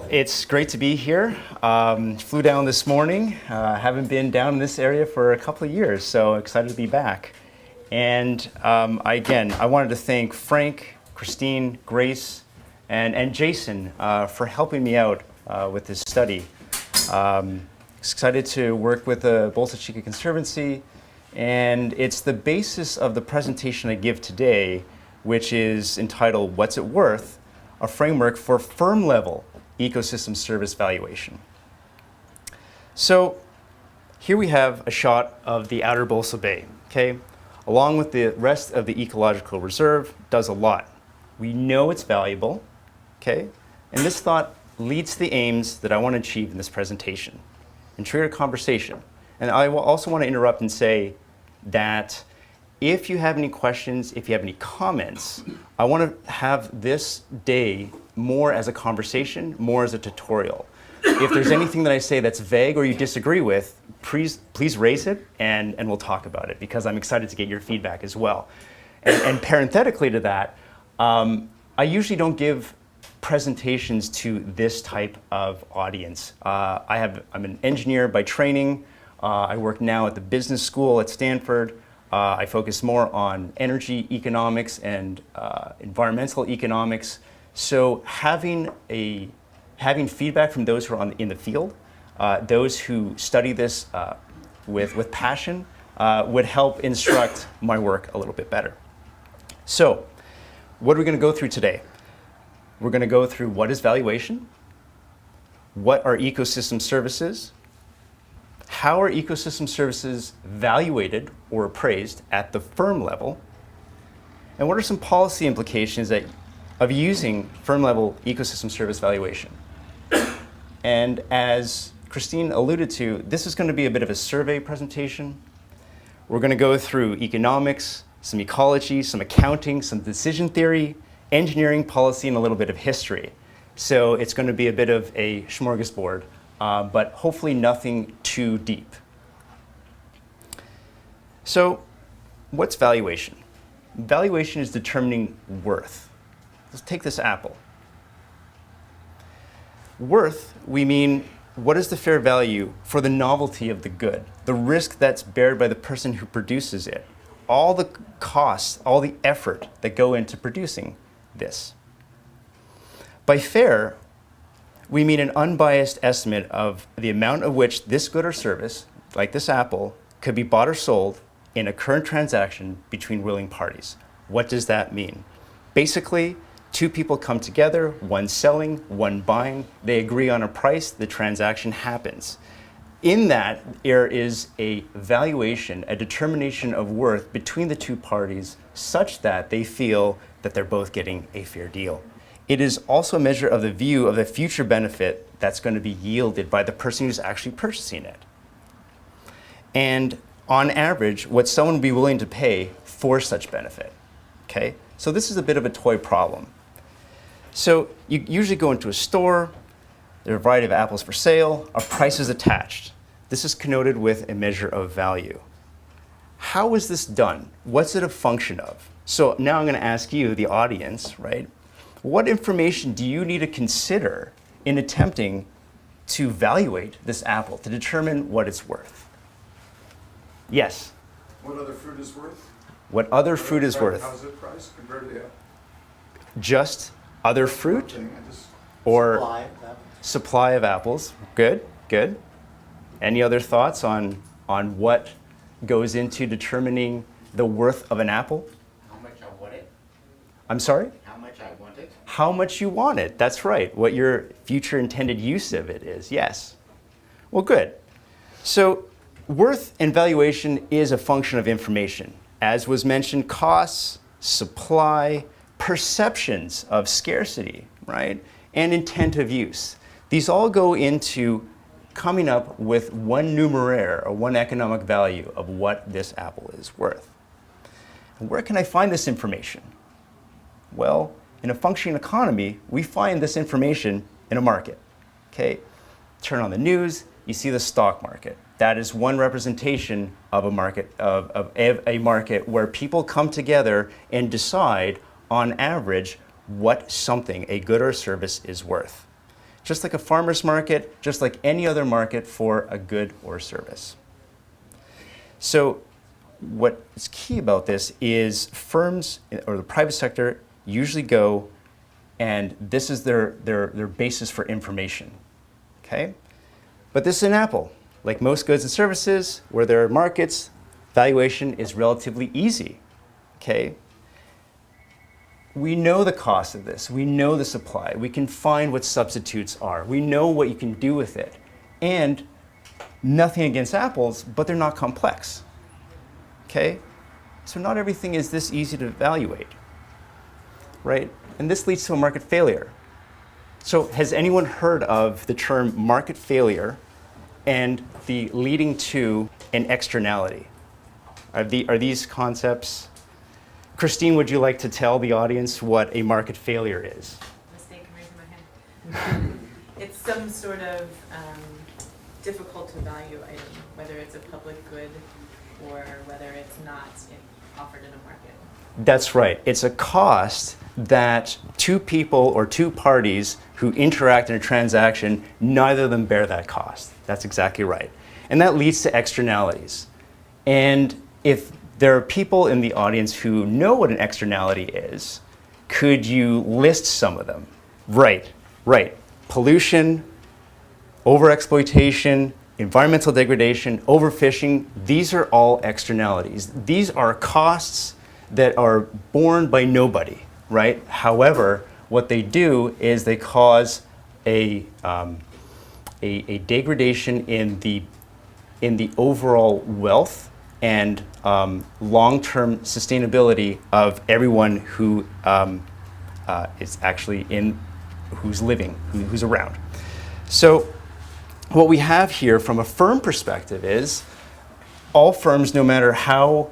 Well, it's great to be here. Flew down this morning. Haven't been down in this area for a couple of years, so excited to be back. And I wanted to thank Frank, Christine, Grace, and Jason for helping me out with this study. Excited to work with the Bolsa Chica Conservancy, and it's the basis of the presentation I give today, which is entitled What's It Worth? A framework for firm-level ecosystem service valuation. So here we have a shot of the outer Bolsa Bay, okay? Along with the rest of the ecological reserve, does a lot. We know it's valuable, okay? And this thought leads to the aims that I want to achieve in this presentation and trigger a conversation. And I will also want to interrupt and say that if you have any questions, if you have any comments, I want to have this day more as a conversation, more as a tutorial. If there's anything that I say that's vague or you disagree with, please raise it and we'll talk about it, because I'm excited to get your feedback as well. And parenthetically to that, I usually don't give presentations to this type of audience. I'm an engineer by training. I work now at the business school at Stanford. I focus more on energy economics and environmental economics. So having feedback from those who are in the field, those who study this with passion, would help instruct my work a little bit better. So what are we going to go through today? We're going to go through what is valuation, what are ecosystem services, how are ecosystem services valuated or appraised at the firm level, and what are some policy implications of using firm-level ecosystem service valuation. And as Christine alluded to, this is going to be a bit of a survey presentation. We're going to go through economics, some ecology, some accounting, some decision theory, engineering, policy, and a little bit of history. So it's going to be a bit of a smorgasbord, but hopefully nothing too deep. So what's valuation? Valuation is determining worth. Let's take this apple. Worth, we mean what is the fair value for the novelty of the good, the risk that's bared by the person who produces it, all the costs, all the effort that go into producing this. By fair, we mean an unbiased estimate of the amount of which this good or service, like this apple, could be bought or sold in a current transaction between willing parties. What does that mean? Basically, two people come together, one selling, one buying, they agree on a price, the transaction happens. In that, there is a valuation, a determination of worth between the two parties such that they feel that they're both getting a fair deal. It is also a measure of the view of the future benefit that's going to be yielded by the person who's actually purchasing it. And on average, what someone would be willing to pay for such benefit. Okay? So this is a bit of a toy problem. So you usually go into a store, there are a variety of apples for sale, a price is attached. This is connoted with a measure of value. How is this done? What's it a function of? So now I'm going to ask you, the audience, right? What information do you need to consider in attempting to evaluate this apple, to determine what it's worth? Yes? What other fruit is worth? What other fruit is worth? How's it priced compared to the apple? Just other fruit or supply of apples? Good, good. Any other thoughts on what goes into determining the worth of an apple? How much I want it. I'm sorry? How much I want it. How much you want it. That's right. What your future intended use of it is. Yes. Well, good. So worth and valuation is a function of information. As was mentioned, costs, supply, perceptions of scarcity, right? And intent of use. These all go into coming up with one numeraire or one economic value of what this apple is worth. And where can I find this information? Well, in a functioning economy, we find this information in a market. Okay? Turn on the news, you see the stock market. That is one representation of a market, of a market where people come together and decide, on average, what something, a good or service, is worth. just like a farmer's market, just like any other market for a good or service. So what is key about this is firms or the private sector usually go, and this is their basis for information, okay? But this is an apple. Like most goods and services, where there are markets, valuation is relatively easy, okay? We know the cost of this. We know the supply. We can find what substitutes are. We know what you can do with it. And nothing against apples, but they're not complex, okay? So not everything is this easy to evaluate, right? And this leads to a market failure. So has anyone heard of the term market failure and the leading to an externality? Are these concepts? Christine, would you like to tell the audience what a market failure is? Mistake, I'm raising my hand. It's some sort of difficult to value item, whether it's a public good or whether it's not offered in a market. That's right. It's a cost that two people or two parties who interact in a transaction, neither of them bear that cost. That's exactly right. And that leads to externalities. And if there are people in the audience who know what an externality is, could you list some of them? Right. Pollution, overexploitation, environmental degradation, overfishing, these are all externalities. These are costs that are borne by nobody, right? However, what they do is they cause a degradation in the overall wealth and long-term sustainability of everyone who is actually who's living, who's around. So what we have here from a firm perspective is all firms, no matter how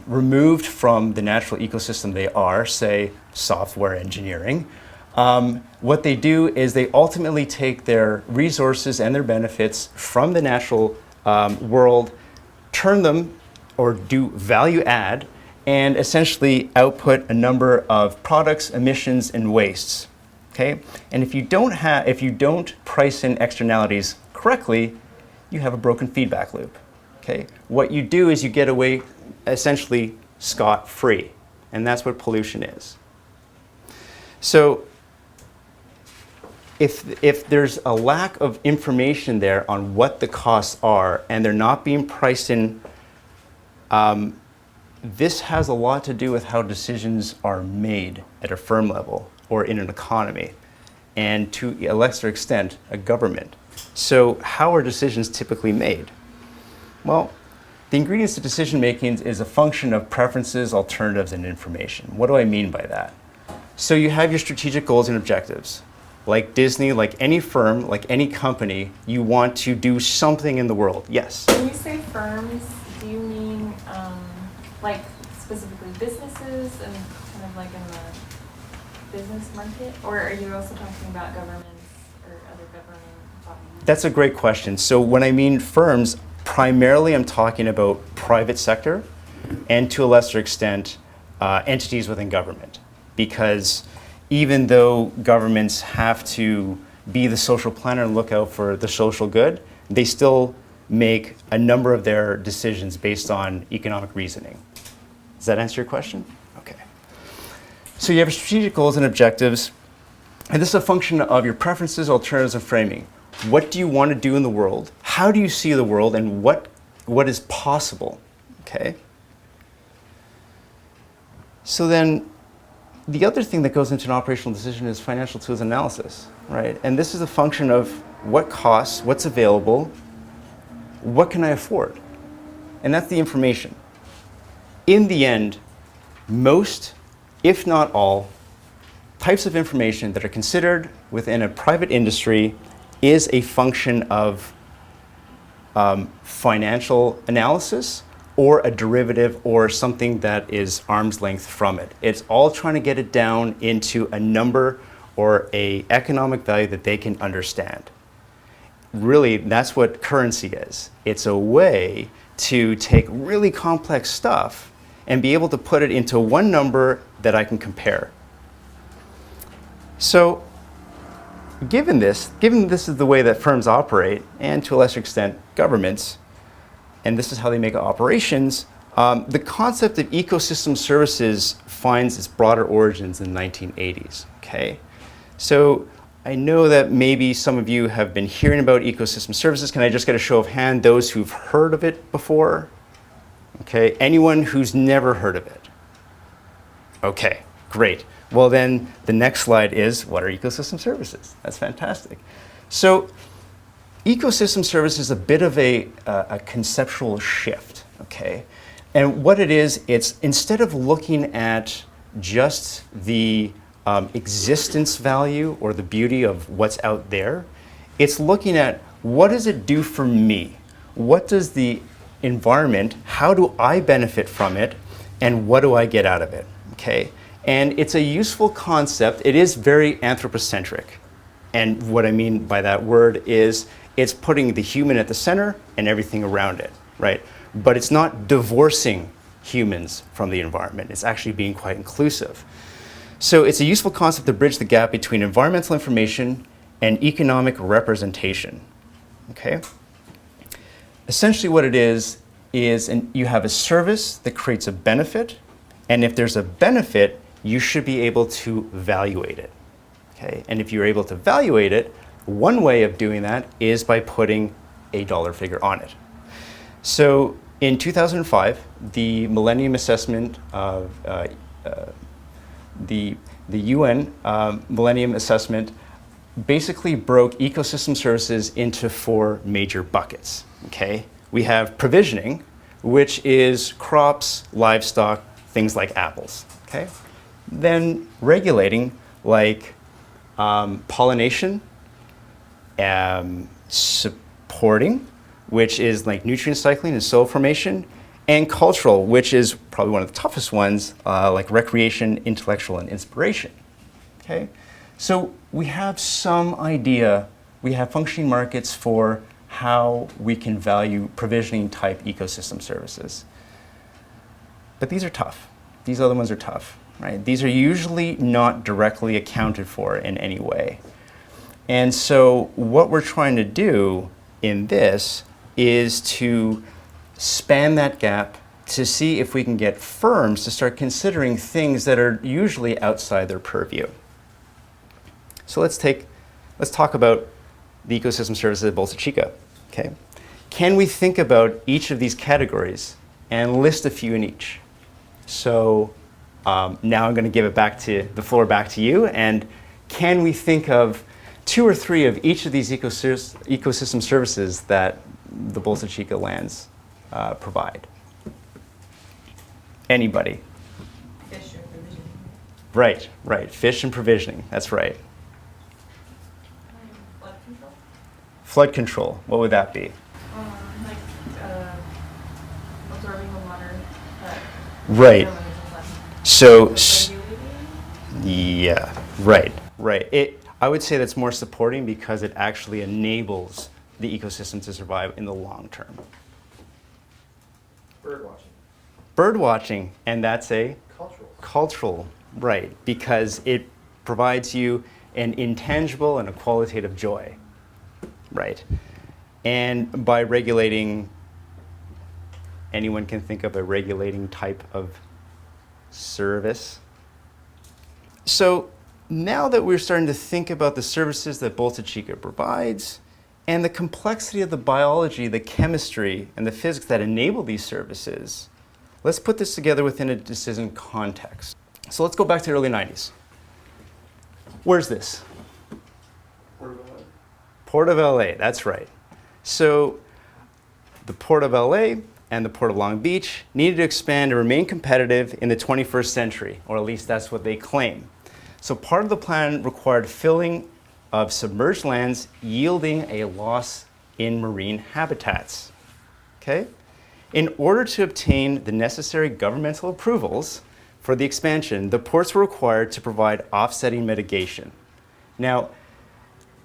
removed from the natural ecosystem they are, say software engineering, what they do is they ultimately take their resources and their benefits from the natural world, turn them or do value add, and essentially output a number of products, emissions, and wastes. Okay? And if you don't price in externalities correctly, you have a broken feedback loop. Okay? What you do is you get away essentially scot-free, and that's what pollution is. So if there's a lack of information there on what the costs are and they're not being priced in, this has a lot to do with how decisions are made at a firm level or in an economy, and to a lesser extent, a government. So how are decisions typically made? Well, the ingredients to decision making is a function of preferences, alternatives, and information. What do I mean by that? So you have your strategic goals and objectives. Like Disney, like any firm, like any company, you want to do something in the world. Yes? When you say firms, do you mean like specifically businesses and kind of like in the business market? Or are you also talking about governments or other government bodies? That's a great question. So when I mean firms, primarily I'm talking about private sector and to a lesser extent, entities within government. Because even though governments have to be the social planner and look out for the social good, they still make a number of their decisions based on economic reasoning. Does that answer your question? Okay. So you have strategic goals and objectives, and this is a function of your preferences, alternatives, and framing. What do you want to do in the world? How do you see the world, and what is possible? Okay. So then, the other thing that goes into an operational decision is financial tools analysis, right? And this is a function of what costs, what's available, what can I afford? And that's the information. In the end, most, if not all, types of information that are considered within a private industry is a function of financial analysis or a derivative or something that is arm's length from it. It's all trying to get it down into a number or a economic value that they can understand. Really, that's what currency is. It's a way to take really complex stuff and be able to put it into one number that I can compare. So given this is the way that firms operate, and to a lesser extent governments, and this is how they make operations, the concept of ecosystem services finds its broader origins in the 1980s. Okay, so I know that maybe some of you have been hearing about ecosystem services. Can I just get a show of hand, those who've heard of it before? Okay, anyone who's never heard of it? Okay, great. Well then, the next slide is, what are ecosystem services? That's fantastic. So, ecosystem services is a bit of a conceptual shift, okay? And what it is, it's instead of looking at just the existence value or the beauty of what's out there, it's looking at what does it do for me? What does the environment, how do I benefit from it, and what do I get out of it, okay? And it's a useful concept. It is very anthropocentric. And what I mean by that word is it's putting the human at the center and everything around it, right? But it's not divorcing humans from the environment. It's actually being quite inclusive. So it's a useful concept to bridge the gap between environmental information and economic representation, okay? Essentially what it is you have a service that creates a benefit, and if there's a benefit, you should be able to evaluate it, okay? And if you're able to evaluate it, one way of doing that is by putting a dollar figure on it. So in 2005, the Millennium Assessment of the UN Millennium Assessment basically broke ecosystem services into 4 major buckets, okay? We have provisioning, which is crops, livestock, things like apples, okay? Then regulating, like pollination, supporting, which is like nutrient cycling and soil formation, and cultural, which is probably one of the toughest ones, like recreation, intellectual, and inspiration. Okay, so we have some idea, we have functioning markets for how we can value provisioning type ecosystem services. But these are tough. These other ones are tough, right? These are usually not directly accounted for in any way. And so what we're trying to do in this is to span that gap to see if we can get firms to start considering things that are usually outside their purview. So let's talk about the ecosystem services at Bolsa Chica, okay? Can we think about each of these categories and list a few in each? So now I'm going to give the floor back to you, and can we think of 2 or 3 of each of these ecosystem services that the Bolsa Chica lands provide? Anybody? Fish or provisioning. Right. Fish and provisioning. That's right. Flood control? Flood control. What would that be? Like absorbing the water that Right. So, regulating? yeah. Right. I would say that's more supporting because it actually enables the ecosystem to survive in the long term. Bird watching, and that's a cultural, right, because it provides you an intangible and a qualitative joy, right? And by regulating, anyone can think of a regulating type of service. So now that we're starting to think about the services that Bolsa Chica provides and the complexity of the biology, the chemistry, and the physics that enable these services, let's put this together within a decision context. So let's go back to the early 90s. Where's this? Port of LA, that's right. So the Port of LA and the Port of Long Beach needed to expand and remain competitive in the 21st century, or at least that's what they claim. So part of the plan required filling of submerged lands, yielding a loss in marine habitats. Okay? In order to obtain the necessary governmental approvals for the expansion, the ports were required to provide offsetting mitigation. Now,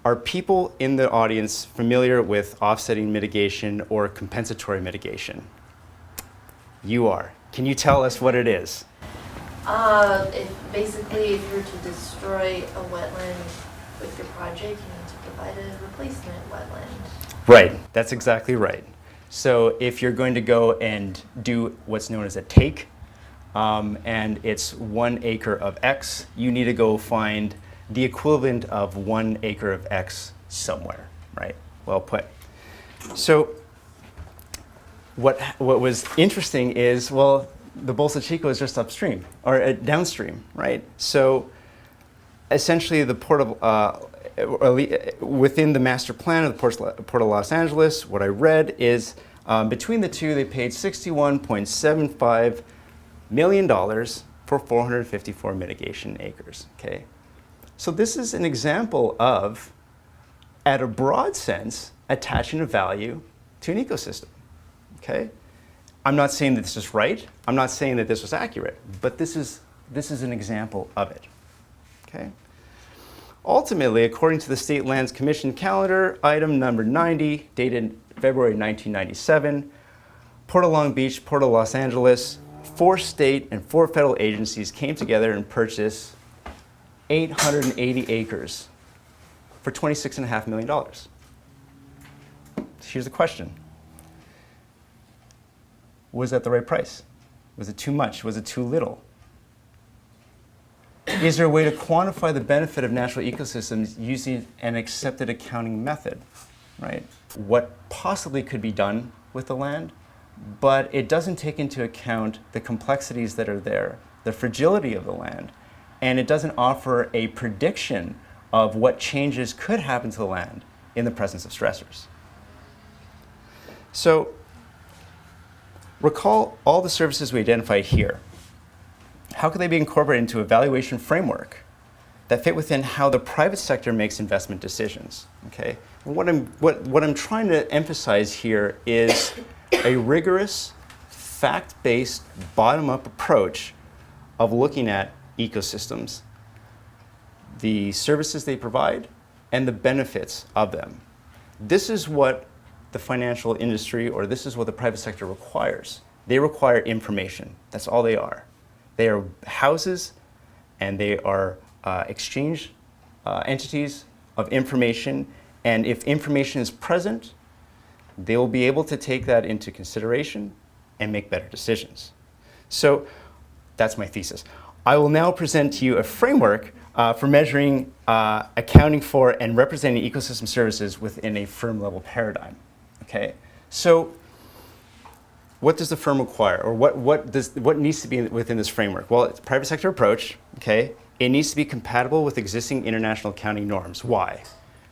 are people in the audience familiar with offsetting mitigation or compensatory mitigation? You are. Can you tell us what it is? Basically, if you were to destroy a wetland with your project, you need to provide a replacement wetland. Right, that's exactly right. So if you're going to go and do what's known as a take, and it's 1 acre of X, you need to go find the equivalent of 1 acre of X somewhere, right? Well put. So what was interesting is, well, the Bolsa Chico is just upstream, or downstream, right? So essentially the Port of, within the master plan of the Port of Los Angeles, what I read is between the two, they paid $61.75 million for 454 mitigation acres, okay? So this is an example of, at a broad sense, attaching a value to an ecosystem, okay? I'm not saying that this is right. I'm not saying that this was accurate, but this is an example of it, okay? Ultimately, according to the State Lands Commission calendar, item number 90, dated February 1997, Port of Long Beach, Port of Los Angeles, 4 state and 4 federal agencies came together and purchased 880 acres for $26.5 million. Here's the question. Was that the right price? Was it too much? Was it too little? Is there a way to quantify the benefit of natural ecosystems using an accepted accounting method, right? What possibly could be done with the land, but it doesn't take into account the complexities that are there, the fragility of the land, and it doesn't offer a prediction of what changes could happen to the land in the presence of stressors. So recall all the services we identified here. How could they be incorporated into a valuation framework that fit within how the private sector makes investment decisions? Okay. And what I'm trying to emphasize here is a rigorous, fact-based, bottom-up approach of looking at ecosystems, the services they provide, and the benefits of them. This is what the financial industry, or this is what the private sector requires. They require information. That's all they are. They are houses, and they are exchange entities of information. And if information is present, they will be able to take that into consideration and make better decisions. So that's my thesis. I will now present to you a framework for measuring, accounting for, and representing ecosystem services within a firm-level paradigm. Okay, so what does the firm require, or what needs to be within this framework? Well, it's a private sector approach. Okay, it needs to be compatible with existing international accounting norms. Why?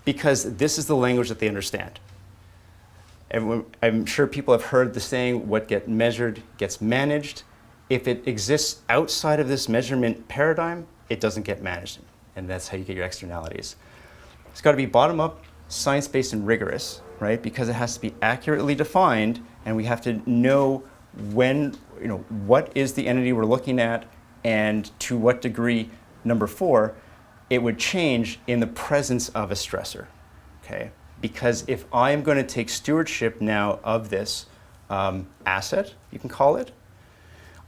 Because this is the language that they understand. I'm sure people have heard the saying, what gets measured gets managed. If it exists outside of this measurement paradigm, it doesn't get managed. And that's how you get your externalities. It's got to be bottom-up, science-based, and rigorous, right? Because it has to be accurately defined, and we have to know when, what is the entity we're looking at, and to what degree, number 4, it would change in the presence of a stressor, okay? Because if I'm going to take stewardship now of this asset, you can call it,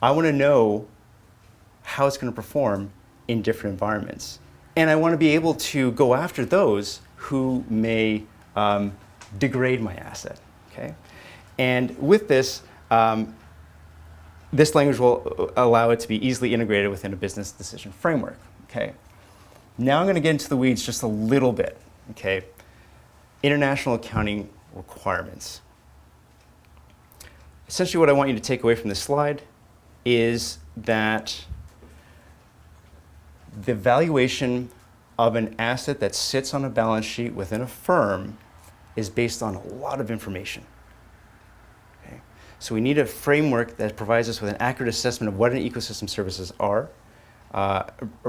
I want to know how it's going to perform in different environments. And I want to be able to go after those who may degrade my asset, okay? And with this, this language will allow it to be easily integrated within a business decision framework, okay? Now I'm going to get into the weeds just a little bit, okay? International accounting requirements. Essentially what I want you to take away from this slide is that the valuation of an asset that sits on a balance sheet within a firm is based on a lot of information. Okay? So we need a framework that provides us with an accurate assessment of what an ecosystem services are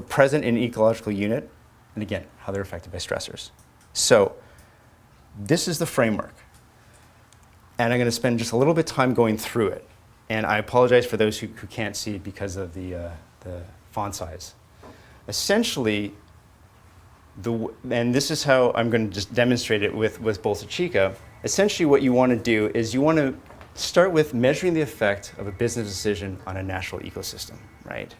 present in an ecological unit, and again, how they're affected by stressors. So this is the framework, and I'm going to spend just a little bit of time going through it. And I apologize for those who can't see it because of the font size. Essentially, and this is how I'm going to just demonstrate it with Bolsa Chica. Essentially, what you want to do is you want to start with measuring the effect of a business decision on a natural ecosystem, right?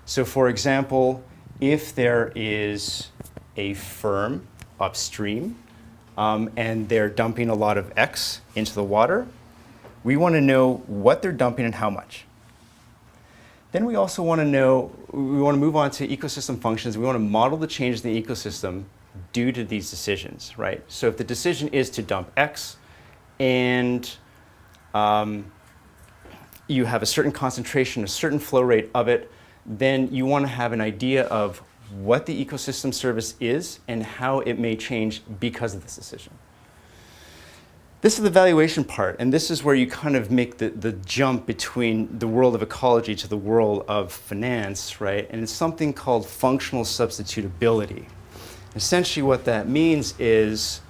So for example, if there is a firm upstream and they're dumping a lot of X into the water, we want to know what they're dumping and how much. Then we also want to know, we want to move on to ecosystem functions. We want to model the changes in the ecosystem due to these decisions, right? So if the decision is to dump X and you have a certain concentration, a certain flow rate of it, then you want to have an idea of what the ecosystem service is and how it may change because of this decision. This is the valuation part, and this is where you kind of make the jump between the world of ecology to the world of finance, right? And it's something called functional substitutability. Essentially what that means is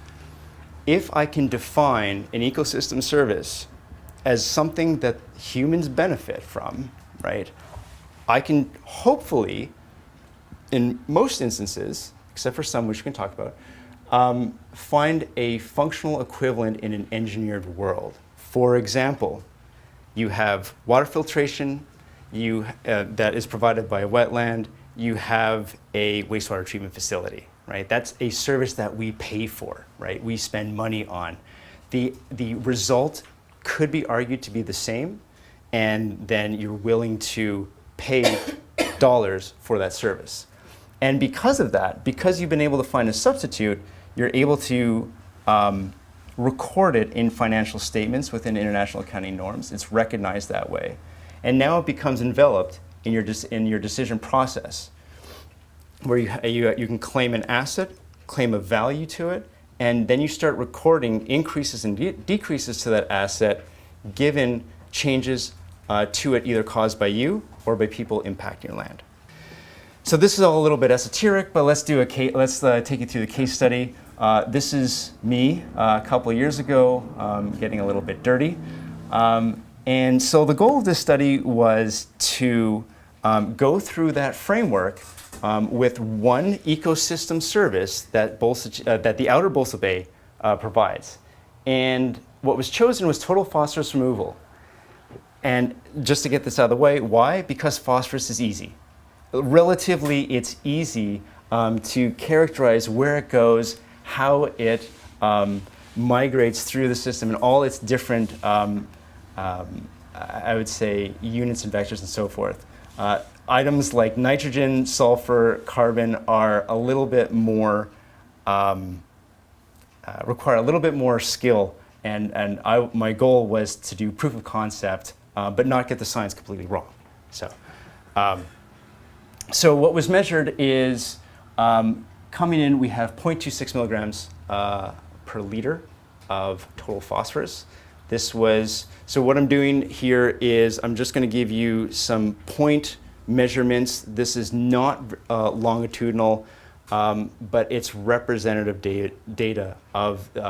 if I can define an ecosystem service as something that humans benefit from, right, I can hopefully, in most instances, except for some which we can talk about, find a functional equivalent in an engineered world. For example, you have water filtration that is provided by a wetland. You have a wastewater treatment facility, right? That's a service that we pay for, right? We spend money on. The result could be argued to be the same, and then you're willing to pay dollars for that service. And because of that, because you've been able to find a substitute, you're able to record it in financial statements within international accounting norms. It's recognized that way. And now it becomes enveloped in your decision process, where you can claim an asset, claim a value to it, and then you start recording increases and decreases to that asset given changes to it either caused by you or by people impacting your land. So this is all a little bit esoteric, but let's take you through the case study. This is me a couple of years ago, getting a little bit dirty. And so the goal of this study was to go through that framework with one ecosystem service that the outer Bolsa Bay provides. And what was chosen was total phosphorus removal. And just to get this out of the way, why? Because phosphorus is easy. Relatively, it's easy to characterize where it goes, how it migrates through the system, and all its different, I would say, units and vectors and so forth. Items like nitrogen, sulfur, carbon are a little bit more, require a little bit more skill, and my goal was to do proof of concept, but not get the science completely wrong. So what was measured is coming in, we have 0.26 milligrams per liter of total phosphorus. So what I'm doing here is I'm just going to give you some point measurements. This is not longitudinal, but it's representative data of the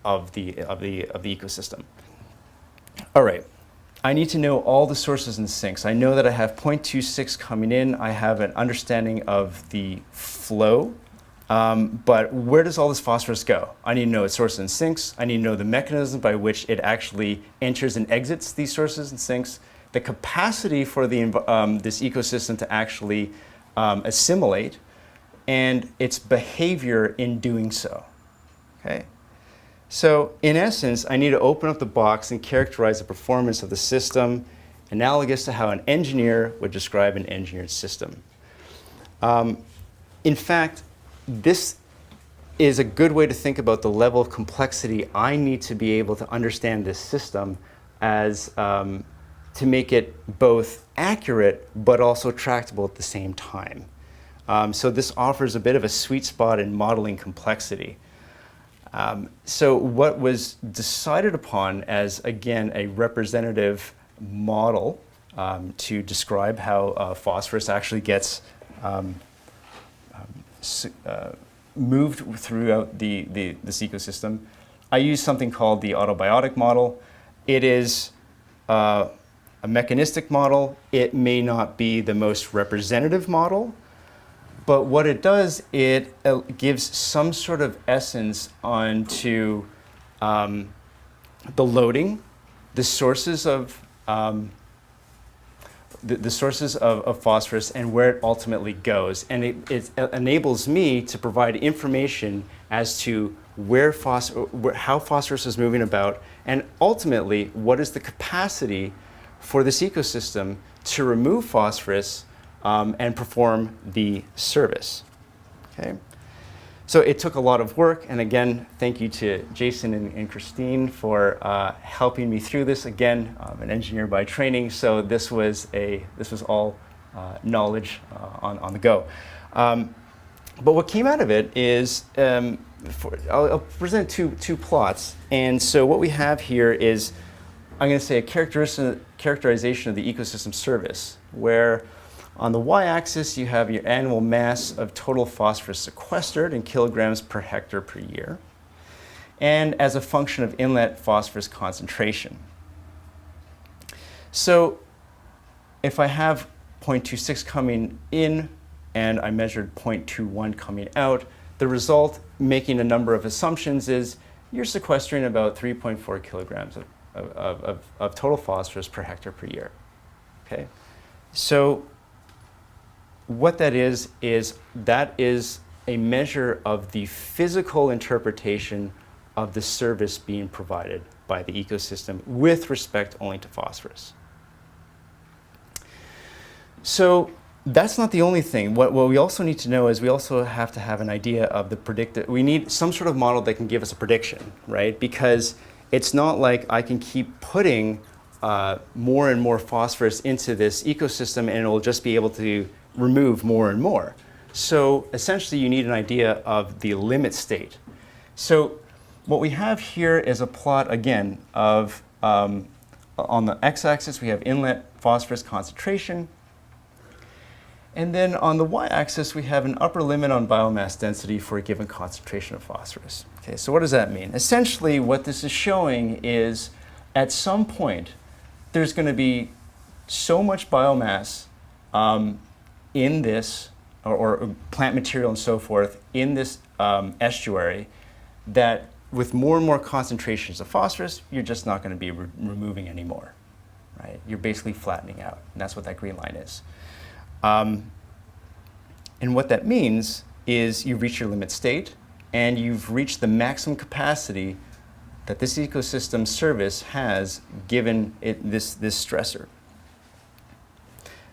ecosystem. All right. I need to know all the sources and sinks. I know that I have 0.26 coming in. I have an understanding of the flow, but where does all this phosphorus go? I need to know its sources and sinks. I need to know the mechanism by which it actually enters and exits these sources and sinks, the capacity for this ecosystem to actually assimilate, and its behavior in doing so. Okay? So in essence, I need to open up the box and characterize the performance of the system, analogous to how an engineer would describe an engineered system. In fact, this is a good way to think about the level of complexity I need to be able to understand this system as to make it both accurate but also tractable at the same time. So this offers a bit of a sweet spot in modeling complexity. So what was decided upon as, again, a representative model to describe how phosphorus actually gets moved throughout this ecosystem, I use something called the autobiotic model. It is a mechanistic model. It may not be the most representative model, but what it does, it gives some sort of essence onto the loading, the sources of, the sources of phosphorus and where it ultimately goes. And it enables me to provide information as to how phosphorus is moving about, and ultimately, what is the capacity for this ecosystem to remove phosphorus and perform the service. Okay? So it took a lot of work, and again, thank you to Jason and Christine for helping me through this. Again, I'm an engineer by training, so this was all knowledge on the go. But what came out of it is, I'll present two plots. And so what we have here is, I'm going to say, a characterization of the ecosystem service, where on the y-axis you have your annual mass of total phosphorus sequestered in kilograms per hectare per year, and as a function of inlet phosphorus concentration. So if I have 0.26 coming in and I measured 0.21 coming out, the result, making a number of assumptions, is you're sequestering about 3.4 kilograms of total phosphorus per hectare per year. Okay? So what that is a measure of the physical interpretation of the service being provided by the ecosystem with respect only to phosphorus. So that's not the only thing. What we also need to know is we also have to have an idea of the predictive. We need some sort of model that can give us a prediction, right? Because it's not like I can keep putting more and more phosphorus into this ecosystem and it will just be able to remove more and more. So essentially you need an idea of the limit state. So what we have here is a plot, again, of on the x-axis we have inlet phosphorus concentration, and then on the y-axis we have an upper limit on biomass density for a given concentration of phosphorus. Okay, so what does that mean? Essentially what this is showing is at some point there's going to be so much biomass in this, or plant material and so forth, in this estuary, that with more and more concentrations of phosphorus, you're just not going to be removing anymore, right? You're basically flattening out, and that's what that green line is. And what that means is you've reached your limit state, and you've reached the maximum capacity that this ecosystem service has given it this stressor.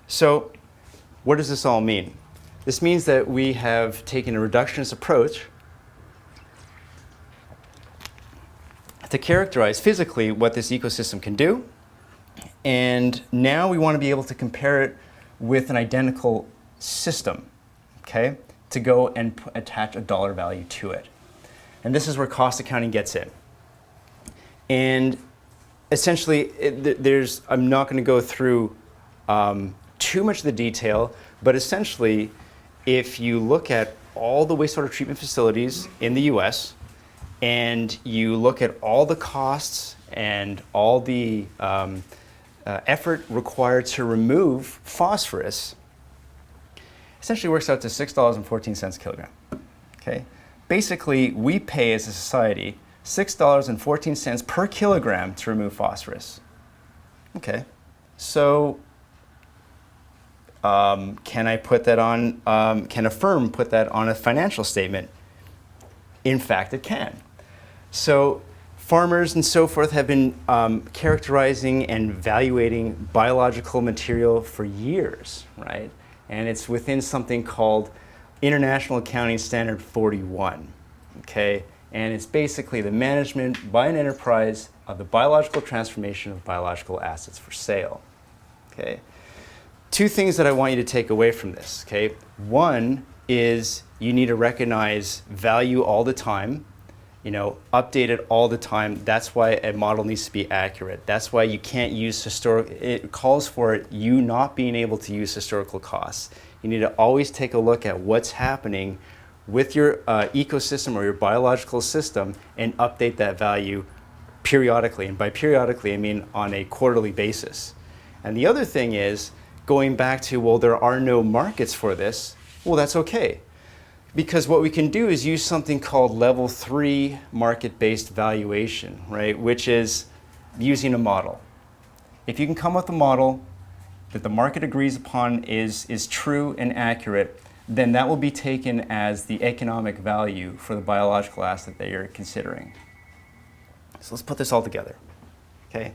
So what does this all mean? This means that we have taken a reductionist approach to characterize physically what this ecosystem can do, and now we want to be able to compare it with an identical system, okay, to go and attach a dollar value to it. And this is where cost accounting gets in. And essentially, I'm not going to go through too much of the detail, but essentially, if you look at all the wastewater treatment facilities in the US, and you look at all the costs and all the effort required to remove phosphorus, essentially works out to $6.14 a kilogram. Okay? Basically, we pay as a society $6.14 per kilogram to remove phosphorus. Okay, so can I put that on, can a firm put that on a financial statement? In fact, it can. So farmers and so forth have been characterizing and evaluating biological material for years, right? And it's within something called International Accounting Standard 41, okay? And it's basically the management by an enterprise of the biological transformation of biological assets for sale, okay? Two things that I want you to take away from this, okay? One is you need to recognize value all the time, you know, update it all the time. That's why a model needs to be accurate. That's why you can't use it calls for it, you not being able to use historical costs. You need to always take a look at what's happening with your ecosystem or your biological system and update that value periodically. And by periodically, I mean on a quarterly basis. And the other thing is, going back to, well, there are no markets for this, well, that's okay. Because what we can do is use something called level 3 market-based valuation, right? Which is using a model. If you can come up with a model that the market agrees upon is true and accurate, then that will be taken as the economic value for the biological asset that you're considering. So let's put this all together, okay?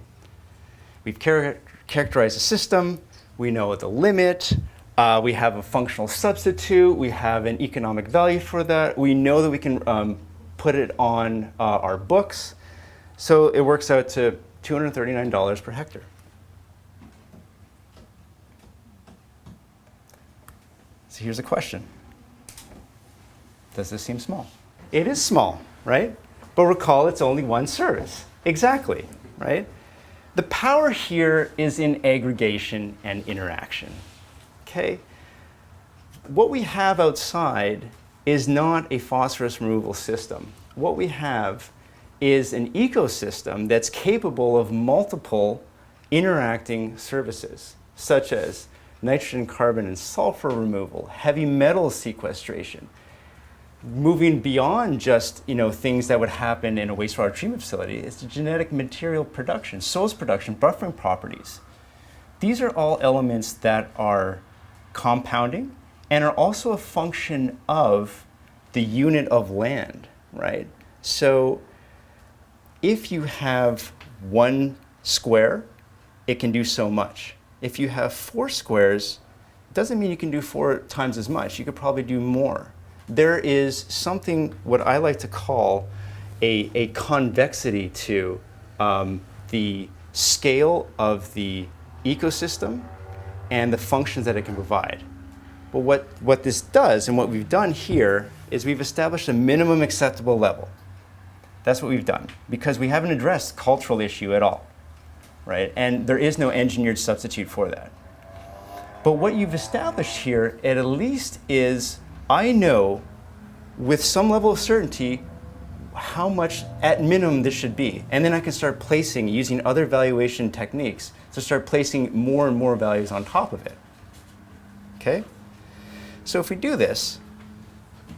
We've characterized the system, we know the limit, we have a functional substitute, we have an economic value for that, we know that we can put it on our books, so it works out to $239 per hectare. So here's a question. Does this seem small? It is small, right? But recall it's only one service. Exactly, right? The power here is in aggregation and interaction, okay? What we have outside is not a phosphorus removal system. What we have is an ecosystem that's capable of multiple interacting services, such as nitrogen, carbon, and sulfur removal, heavy metal sequestration, moving beyond just things that would happen in a wastewater treatment facility. It's the genetic material production, soils production, buffering properties. These are all elements that are compounding and are also a function of the unit of land, right? So if you have 1 square, it can do so much. If you have 4 squares, it doesn't mean you can do 4 times as much. You could probably do more. There is something, what I like to call a convexity to the scale of the ecosystem and the functions that it can provide. But what this does, and what we've done here, is we've established a minimum acceptable level. That's what we've done, because we haven't addressed cultural issue at all, right? And there is no engineered substitute for that. But what you've established here, at least, is I know with some level of certainty how much at minimum this should be. And then I can start placing, using other valuation techniques, to start placing more and more values on top of it. Okay? So if we do this,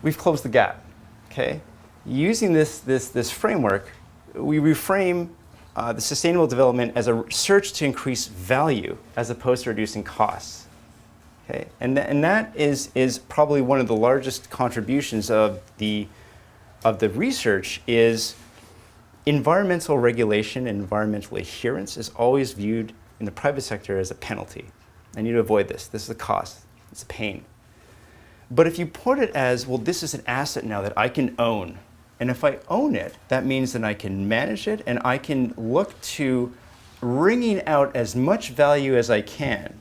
we've closed the gap. Okay? Using this framework, we reframe the sustainable development as a search to increase value as opposed to reducing costs. Okay? And that is probably one of the largest contributions of the research is environmental regulation and environmental adherence is always viewed in the private sector as a penalty. I need to avoid this. This is a cost. It's a pain. But if you put it as, well, this is an asset now that I can own. And if I own it, that means that I can manage it and I can look to wringing out as much value as I can.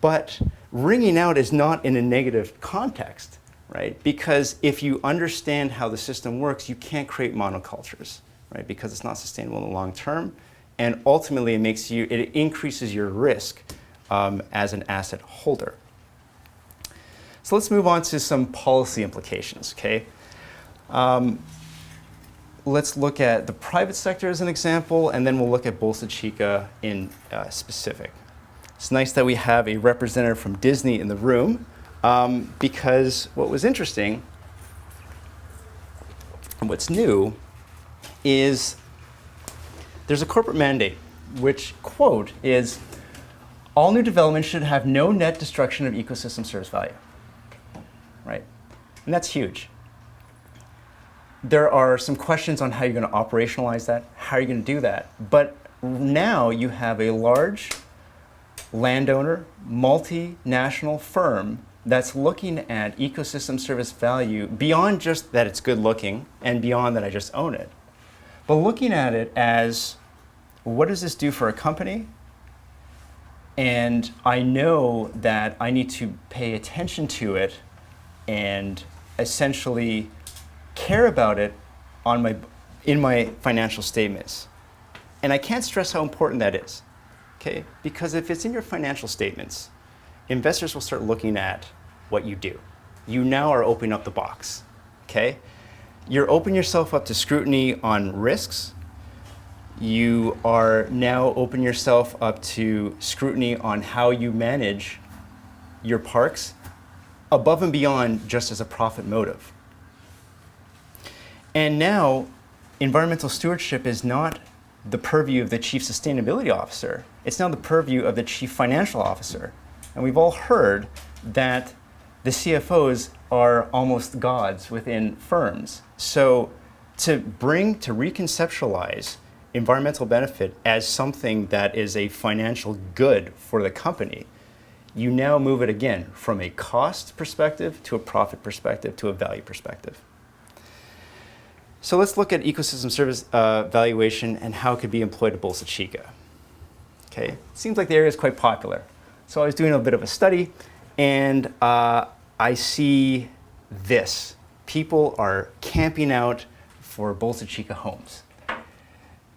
But wringing out is not in a negative context, right? Because if you understand how the system works, you can't create monocultures, right? Because it's not sustainable in the long term. And ultimately, it increases your risk as an asset holder. So let's move on to some policy implications, okay? Let's look at the private sector as an example, and then we'll look at Bolsa Chica in specific. It's nice that we have a representative from Disney in the room, because what was interesting and what's new is there's a corporate mandate, which, quote, is, all new development should have no net destruction of ecosystem service value, right? And that's huge. There are some questions on how you're going to operationalize that, how you're going to do that. But now you have a large landowner, multinational firm that's looking at ecosystem service value beyond just that it's good looking and beyond that I just own it. But looking at it as, what does this do for a company? And I know that I need to pay attention to it and essentially care about it in my financial statements. And I can't stress how important that is, okay? Because if it's in your financial statements, investors will start looking at what you do. You now are opening up the box, okay? You're opening yourself up to scrutiny on risks. You are now opening yourself up to scrutiny on how you manage your parks above and beyond just as a profit motive. And now, environmental stewardship is not the purview of the chief sustainability officer. It's now the purview of the chief financial officer. And we've all heard that the CFOs are almost gods within firms. So to reconceptualize environmental benefit as something that is a financial good for the company, you now move it again from a cost perspective to a profit perspective to a value perspective. So let's look at ecosystem service valuation and how it could be employed at Bolsa Chica. Okay, it seems like the area is quite popular. So I was doing a bit of a study, and I see this. People are camping out for Bolsa Chica homes.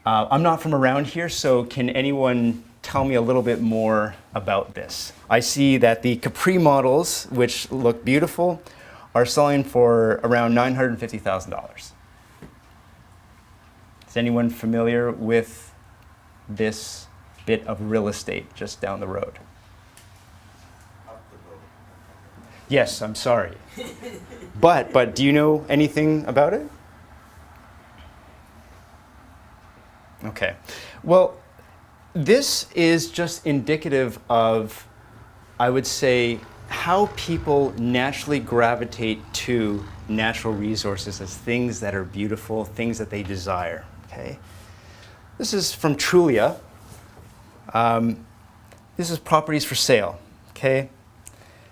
I'm not from around here, so can anyone tell me a little bit more about this? I see that the Capri models, which look beautiful, are selling for around $950,000. Is anyone familiar with this bit of real estate just down the road? Yes, I'm sorry. But do you know anything about it? Okay. Well, this is just indicative of, I would say, how people naturally gravitate to natural resources as things that are beautiful, things that they desire. Okay. This is from Trulia. This is properties for sale. Okay.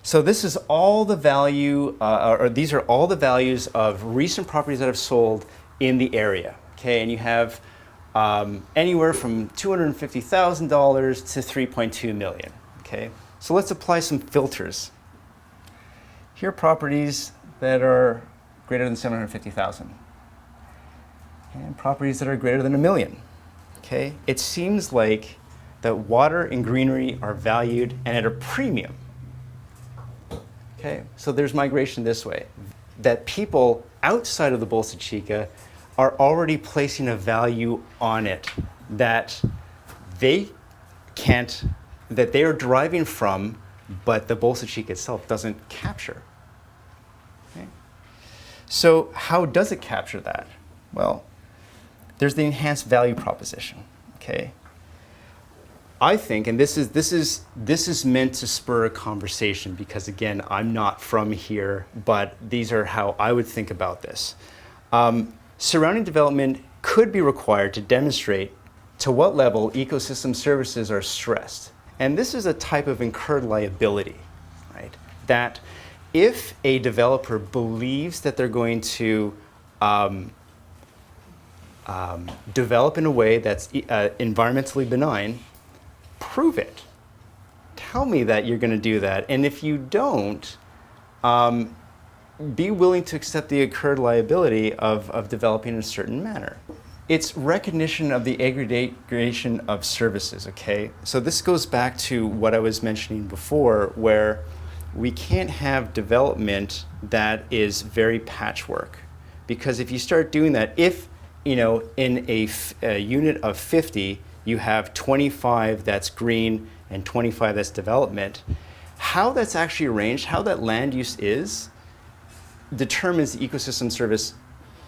So this is all the value, or these are all the values of recent properties that have sold in the area. Okay, and you have anywhere from $250,000 to $3.2 million. Okay, so let's apply some filters. Here are properties that are greater than 750,000, and properties that are greater than $1 million. Okay, it seems like that water and greenery are valued and at a premium. Okay, so there's migration this way, that people outside of the Bolsa Chica are already placing a value on it that they are deriving from, but the Bolsa Chica itself doesn't capture. Okay. So how does it capture that? Well, there's the enhanced value proposition. Okay. I think, and this is meant to spur a conversation because, again, I'm not from here, but these are how I would think about this. Surrounding development could be required to demonstrate to what level ecosystem services are stressed. And this is a type of incurred liability, right? That if a developer believes that they're going to develop in a way that's environmentally benign, prove it. Tell me that you're going to do that. And if you don't, be willing to accept the incurred liability of developing in a certain manner. It's recognition of the aggregation of services, okay? So this goes back to what I was mentioning before, where we can't have development that is very patchwork. Because if you start doing that, if, in a unit of 50, you have 25 that's green and 25 that's development, how that's actually arranged, how that land use is, determines the ecosystem service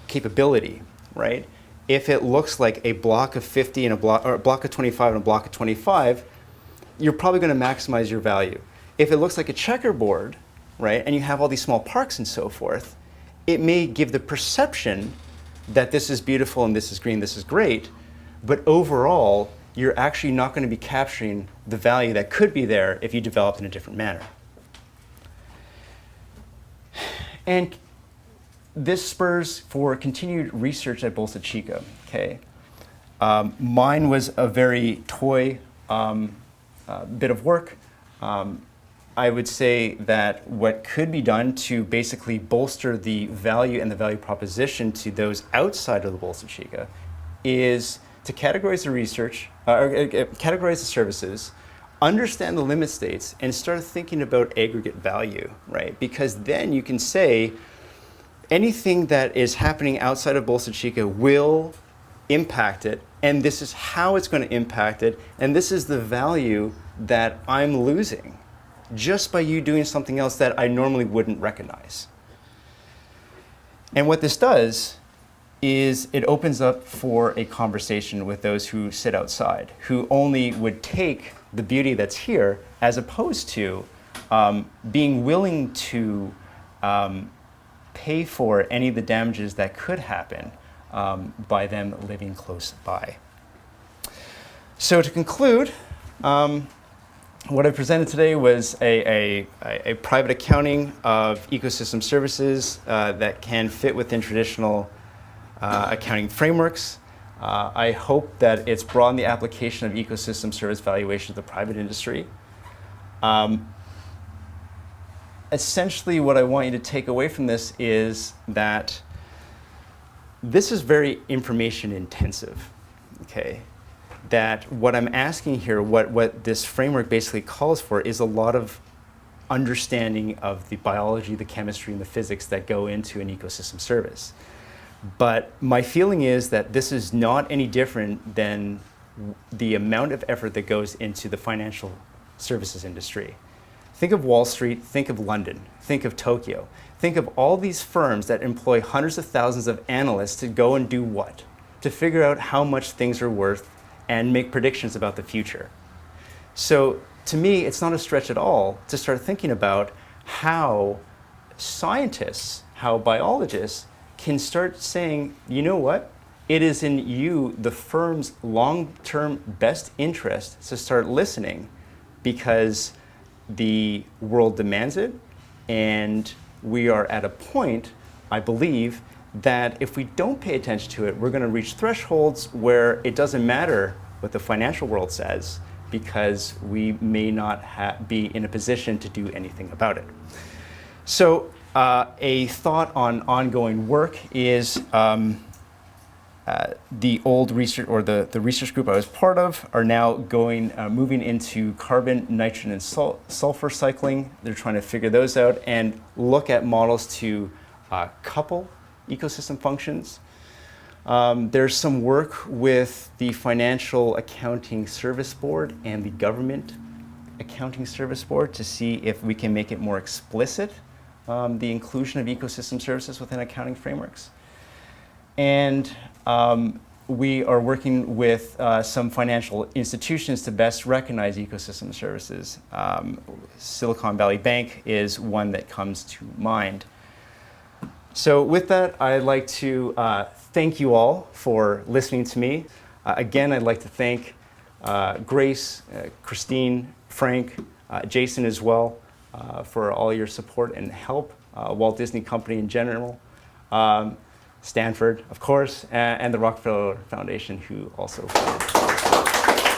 capability, right? If it looks like a block of 50 and a block of 25 and a block of 25, you're probably going to maximize your value. If it looks like a checkerboard, right, and you have all these small parks and so forth, it may give the perception that this is beautiful and this is green, this is great, but overall, you're actually not going to be capturing the value that could be there if you developed in a different manner. And this spurs for continued research at Bolsa Chica. Okay, mine was a very toy bit of work. I would say that what could be done to basically bolster the value and the value proposition to those outside of the Bolsa Chica is to categorize the research, categorize the services, understand the limit states, and start thinking about aggregate value, right? Because then you can say anything that is happening outside of Bolsa Chica will impact it, and this is how it's going to impact it, and this is the value that I'm losing just by you doing something else that I normally wouldn't recognize. And what this does is it opens up for a conversation with those who sit outside, who only would take the beauty that's here, as opposed to being willing to pay for any of the damages that could happen by them living close by. So to conclude, what I presented today was a private accounting of ecosystem services that can fit within traditional accounting frameworks. I hope that it's broadened the application of ecosystem service valuation to the private industry. Essentially, what I want you to take away from this is that this is very information intensive, okay? That what I'm asking here, what this framework basically calls for, is a lot of understanding of the biology, the chemistry, and the physics that go into an ecosystem service. But my feeling is that this is not any different than the amount of effort that goes into the financial services industry. Think of Wall Street, think of London, think of Tokyo. Think of all these firms that employ hundreds of thousands of analysts to go and do what? To figure out how much things are worth and make predictions about the future. So to me, it's not a stretch at all to start thinking about how scientists, how biologists can start saying, you know what? It is in you, the firm's long-term best interest, to start listening, because the world demands it, and we are at a point, I believe, that if we don't pay attention to it, we're going to reach thresholds where it doesn't matter what the financial world says, because we may not be in a position to do anything about it. So a thought on ongoing work is the old research, or the research group I was part of, are now moving into carbon, nitrogen, and sulfur cycling. They're trying to figure those out and look at models to couple ecosystem functions. There's some work with the Financial Accounting Service Board and the Government Accounting Service Board to see if we can make it more explicit, the inclusion of ecosystem services within accounting frameworks. And we are working with some financial institutions to best recognize ecosystem services. Silicon Valley Bank is one that comes to mind. So with that, I'd like to thank you all for listening to me. Again, I'd like to thank Grace, Christine, Frank, Jason as well, for all your support and help, Walt Disney Company in general, Stanford, of course, and the Rockefeller Foundation, who also funded.